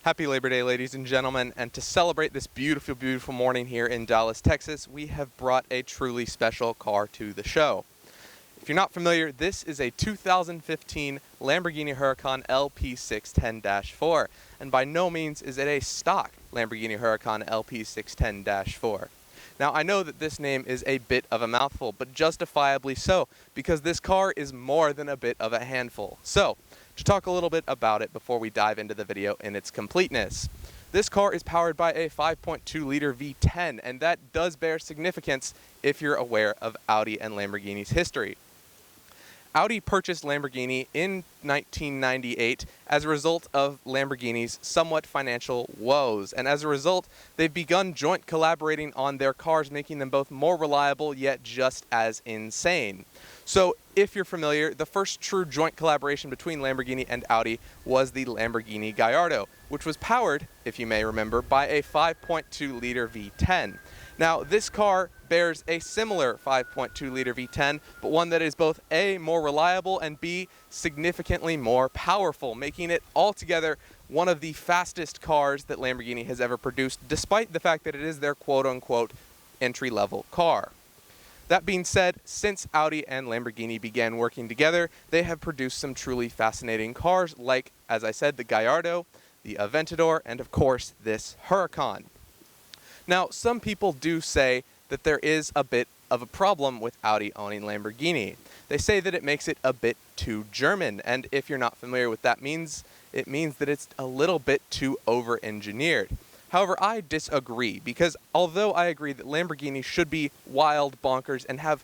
Happy Labor Day, ladies and gentlemen, and to celebrate this beautiful, beautiful morning here in Dallas, Texas, we have brought a truly special car to the show. If you're not familiar, this is a 2015 Lamborghini Huracan LP 610-4, and by no means is it a stock Lamborghini Huracan LP 610-4. Now, I know that this name is a bit of a mouthful, but justifiably so, because this car is more than a bit of a handful. So, to talk a little bit about it before we dive into the video in its completeness. This car is powered by a 5.2-liter V10, and that does bear significance if you're aware of Audi and Lamborghini's history. Audi purchased Lamborghini in 1998 as a result of Lamborghini's somewhat financial woes, and as a result, they've begun joint collaborating on their cars, making them both more reliable yet just as insane. So, if you're familiar, the first true joint collaboration between Lamborghini and Audi was the Lamborghini Gallardo, which was powered, if you may remember, by a 5.2-liter V10. Now, this car bears a similar 5.2-liter V10, but one that is both A, more reliable, and B, significantly more powerful, making it altogether one of the fastest cars that Lamborghini has ever produced, despite the fact that it is their quote-unquote entry-level car. That being said, since Audi and Lamborghini began working together, they have produced some truly fascinating cars like, as I said, the Gallardo, the Aventador, and of course, this Huracan. Now, some people do say that there is a bit of a problem with Audi owning Lamborghini. They say that it makes it a bit too German, and if you're not familiar with that means, it means that it's a little bit too over-engineered. However, I disagree, because although I agree that Lamborghini should be wild, bonkers, and have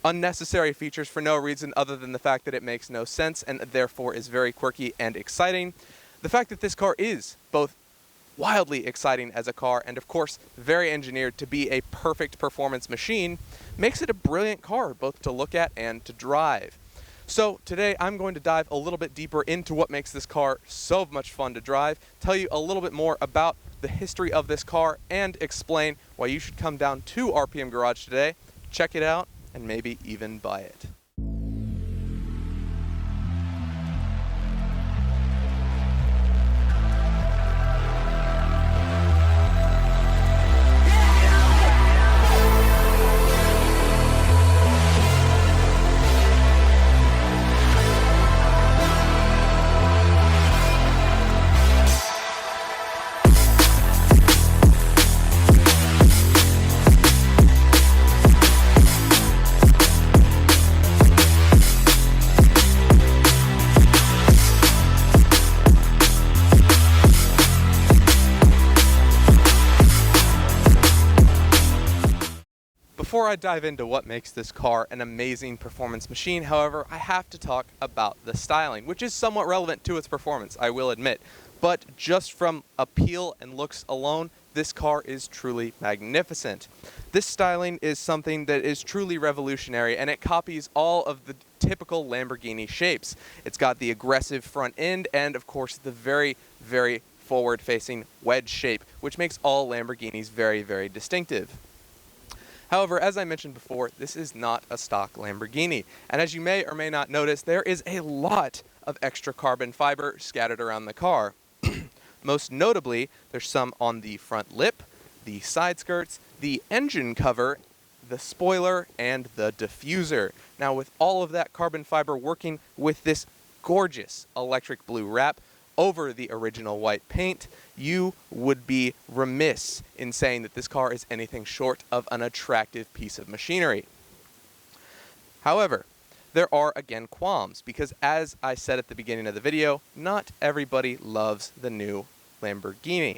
unnecessary features for no reason other than the fact that it makes no sense and therefore is very quirky and exciting, the fact that this car is both wildly exciting as a car and of course very engineered to be a perfect performance machine makes it a brilliant car both to look at and to drive. So today I'm going to dive a little bit deeper into what makes this car so much fun to drive, tell you a little bit more about the history of this car, and explain why you should come down to RPM Garage today, check it out, and maybe even buy it. Before I dive into what makes this car an amazing performance machine, however, I have to talk about the styling, which is somewhat relevant to its performance, I will admit. But just from appeal and looks alone, this car is truly magnificent. This styling is something that is truly revolutionary, and it copies all of the typical Lamborghini shapes. It's got the aggressive front end and, of course, the very, very forward-facing wedge shape, which makes all Lamborghinis very, very distinctive. However, as I mentioned before, this is not a stock Lamborghini, and as you may or may not notice, there is a lot of extra carbon fiber scattered around the car. Most notably, there's some on the front lip, the side skirts, the engine cover, the spoiler, and the diffuser. Now, with all of that carbon fiber working with this gorgeous electric blue wrap over the original white paint, you would be remiss in saying that this car is anything short of an attractive piece of machinery. However, there are again qualms, because as I said at the beginning of the video, not everybody loves the new Lamborghini.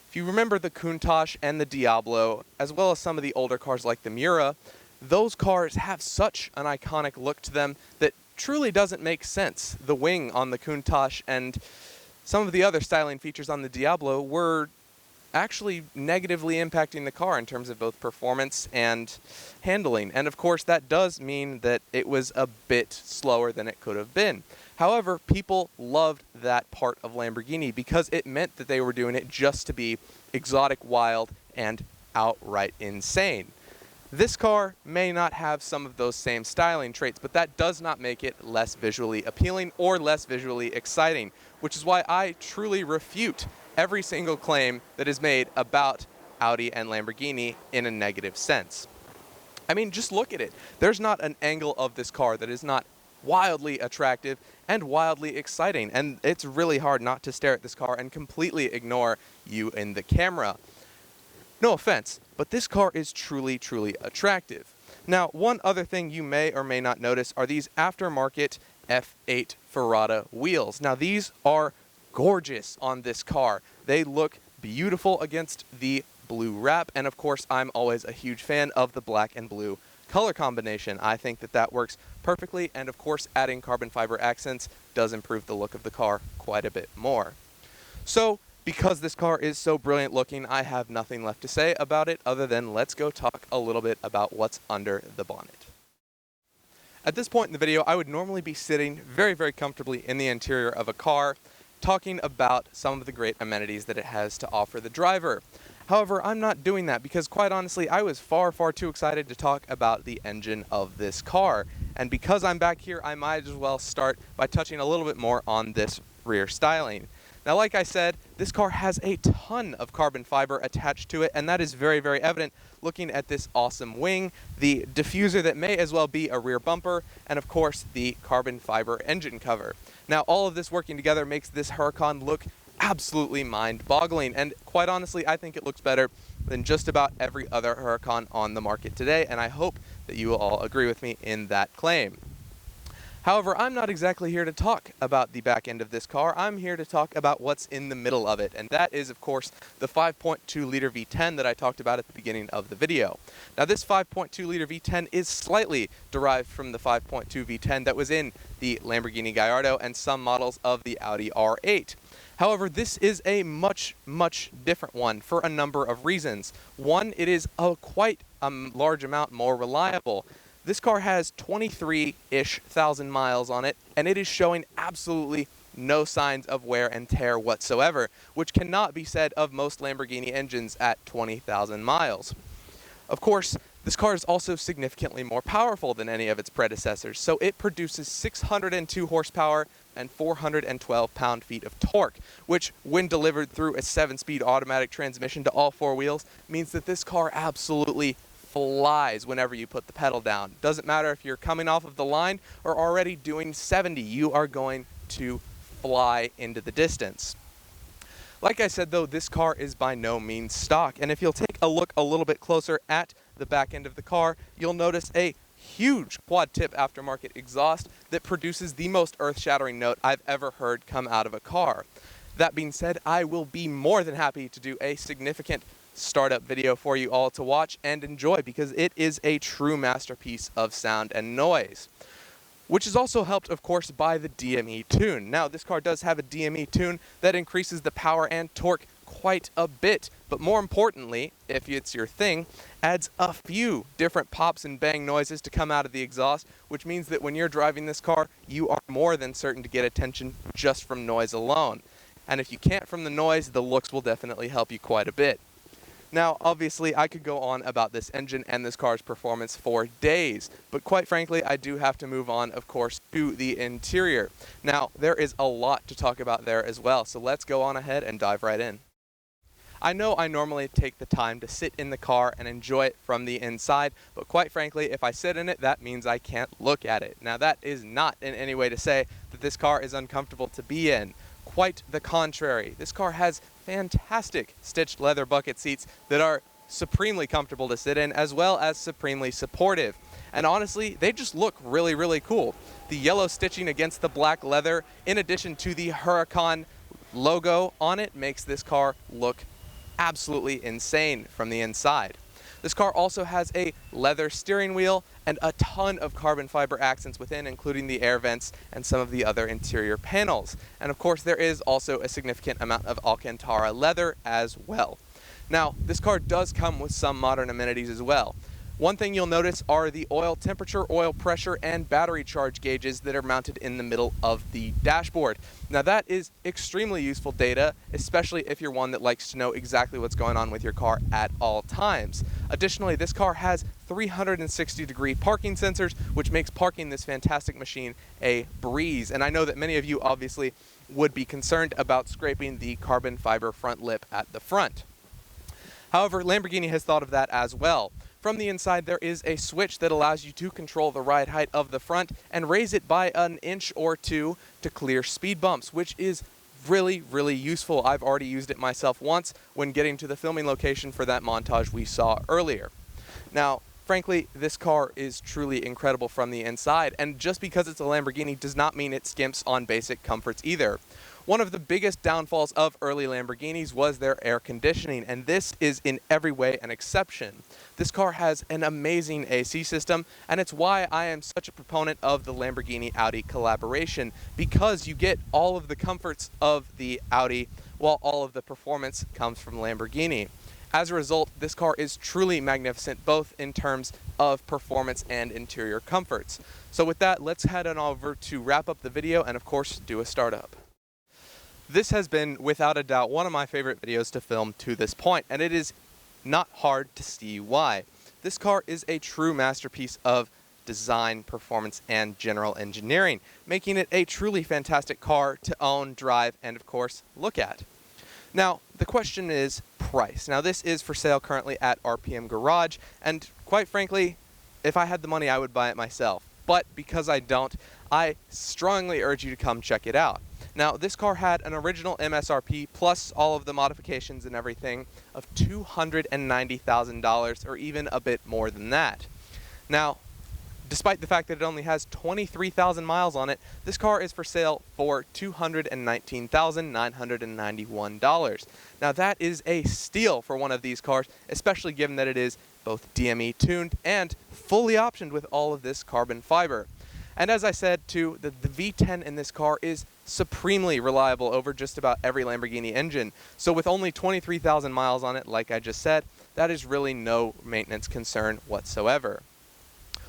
If you remember the Countach and the Diablo, as well as some of the older cars like the Miura, those cars have such an iconic look to them that truly doesn't make sense. The wing on the Countach and some of the other styling features on the Diablo were actually negatively impacting the car in terms of both performance and handling. And of course, that does mean that it was a bit slower than it could have been. However, people loved that part of Lamborghini because it meant that they were doing it just to be exotic, wild, and outright insane. This car may not have some of those same styling traits, but that does not make it less visually appealing or less visually exciting, which is why I truly refute every single claim that is made about Audi and Lamborghini in a negative sense. I mean, just look at it. There's not an angle of this car that is not wildly attractive and wildly exciting, and it's really hard not to stare at this car and completely ignore you in the camera. No offense, but this car is truly, truly attractive. Now, one other thing you may or may not notice are these aftermarket F8 Ferrari wheels. Now, these are gorgeous on this car. They look beautiful against the blue wrap, and of course, I'm always a huge fan of the black and blue color combination. I think that that works perfectly, and of course, adding carbon fiber accents does improve the look of the car quite a bit more. So, because this car is so brilliant looking, I have nothing left to say about it other than let's go talk a little bit about what's under the bonnet. At this point in the video, I would normally be sitting very, very comfortably in the interior of a car, talking about some of the great amenities that it has to offer the driver. However, I'm not doing that because, quite honestly, I was far, far too excited to talk about the engine of this car. And because I'm back here, I might as well start by touching a little bit more on this rear styling. Now, like I said, this car has a ton of carbon fiber attached to it, and that is very, very evident looking at this awesome wing, the diffuser that may as well be a rear bumper, and of course, the carbon fiber engine cover. Now, all of this working together makes this Huracan look absolutely mind-boggling, and quite honestly, I think it looks better than just about every other Huracan on the market today, and I hope that you will all agree with me in that claim. However, I'm not exactly here to talk about the back end of this car. I'm here to talk about what's in the middle of it, and that is, of course, the 5.2-liter V10 that I talked about at the beginning of the video. Now, this 5.2-liter V10 is slightly derived from the 5.2 V10 that was in the Lamborghini Gallardo and some models of the Audi R8. However, this is a much, much different one for a number of reasons. One, it is quite a large amount more reliable. This car has 23-ish thousand miles on it, and it is showing absolutely no signs of wear and tear whatsoever, which cannot be said of most Lamborghini engines at 20,000 miles. Of course, this car is also significantly more powerful than any of its predecessors, so it produces 602 horsepower and 412 pound-feet of torque, which, when delivered through a 7-speed automatic transmission to all four wheels, means that this car absolutely flies whenever you put the pedal down. Doesn't matter if you're coming off of the line or already doing 70, you are going to fly into the distance. Like I said, though, this car is by no means stock, and if you'll take a look a little bit closer at the back end of the car, you'll notice a huge quad-tip aftermarket exhaust that produces the most earth-shattering note I've ever heard come out of a car. That being said, I will be more than happy to do a significant startup video for you all to watch and enjoy, because it is a true masterpiece of sound and noise, which is also helped, of course, by the DME tune. Now, this car does have a DME tune that increases the power and torque quite a bit, but more importantly, if it's your thing, adds a few different pops and bang noises to come out of the exhaust, which means that when you're driving this car, you are more than certain to get attention just from noise alone. And if you can't from the noise, the looks will definitely help you quite a bit. Now, obviously, I could go on about this engine and this car's performance for days, but quite frankly, I do have to move on, of course, to the interior. Now, there is a lot to talk about there as well, so let's go on ahead and dive right in. I know I normally take the time to sit in the car and enjoy it from the inside, but quite frankly, if I sit in it, that means I can't look at it. Now, that is not in any way to say that this car is uncomfortable to be in. Quite the contrary. This car has fantastic stitched leather bucket seats that are supremely comfortable to sit in, as well as supremely supportive. And honestly, they just look really, really cool. The yellow stitching against the black leather, in addition to the Huracan logo on it, makes this car look absolutely insane from the inside. This car also has a leather steering wheel and a ton of carbon fiber accents within, including the air vents and some of the other interior panels. And of course, there is also a significant amount of Alcantara leather as well. Now, this car does come with some modern amenities as well. One thing you'll notice are the oil temperature, oil pressure, and battery charge gauges that are mounted in the middle of the dashboard. Now that is extremely useful data, especially if you're one that likes to know exactly what's going on with your car at all times. Additionally, this car has 360-degree parking sensors, which makes parking this fantastic machine a breeze. And I know that many of you obviously would be concerned about scraping the carbon fiber front lip at the front. However, Lamborghini has thought of that as well. From the inside, there is a switch that allows you to control the ride height of the front and raise it by an inch or two to clear speed bumps, which is really, really useful. I've already used it myself once when getting to the filming location for that montage we saw earlier. Now, frankly, this car is truly incredible from the inside, and just because it's a Lamborghini does not mean it skimps on basic comforts either. One of the biggest downfalls of early Lamborghinis was their air conditioning, and this is in every way an exception. This car has an amazing AC system, and it's why I am such a proponent of the Lamborghini-Audi collaboration, because you get all of the comforts of the Audi while all of the performance comes from Lamborghini. As a result, this car is truly magnificent, both in terms of performance and interior comforts. So with that, let's head on over to wrap up the video and of course do a startup. This has been, without a doubt, one of my favorite videos to film to this point, and it is not hard to see why. This car is a true masterpiece of design, performance, and general engineering, making it a truly fantastic car to own, drive, and of course, look at. Now, the question is price. Now, this is for sale currently at RPM Garage, and quite frankly, if I had the money, I would buy it myself. But because I don't, I strongly urge you to come check it out. Now, this car had an original MSRP plus all of the modifications and everything of $290,000, or even a bit more than that. Now, despite the fact that it only has 23,000 miles on it, this car is for sale for $219,991. Now, that is a steal for one of these cars, especially given that it is both DME tuned and fully optioned with all of this carbon fiber. And as I said too, the V10 in this car is supremely reliable over just about every Lamborghini engine. So with only 23,000 miles on it, like I just said, that is really no maintenance concern whatsoever.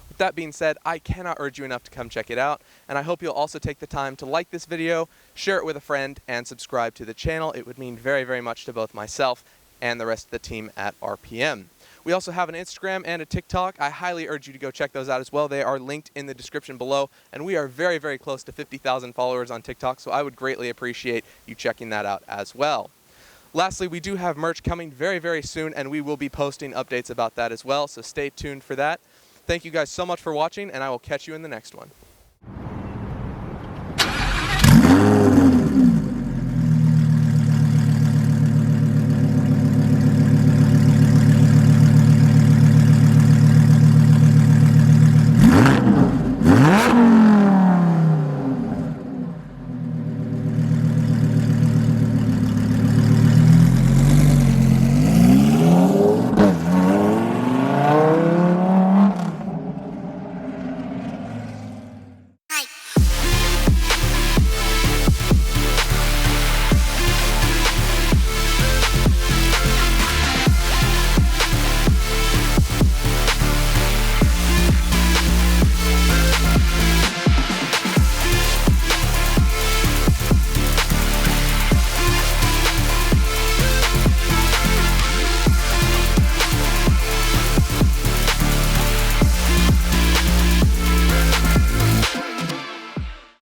With that being said, I cannot urge you enough to come check it out, and I hope you'll also take the time to like this video, share it with a friend, and subscribe to the channel. It would mean very, very much to both myself and the rest of the team at RPM. We also have an Instagram and a TikTok. I highly urge you to go check those out as well. They are linked in the description below, and we are very, very close to 50,000 followers on TikTok, so I would greatly appreciate you checking that out as well. Lastly, we do have merch coming very, very soon, and we will be posting updates about that as well, so stay tuned for that. Thank you guys so much for watching, and I will catch you in the next one.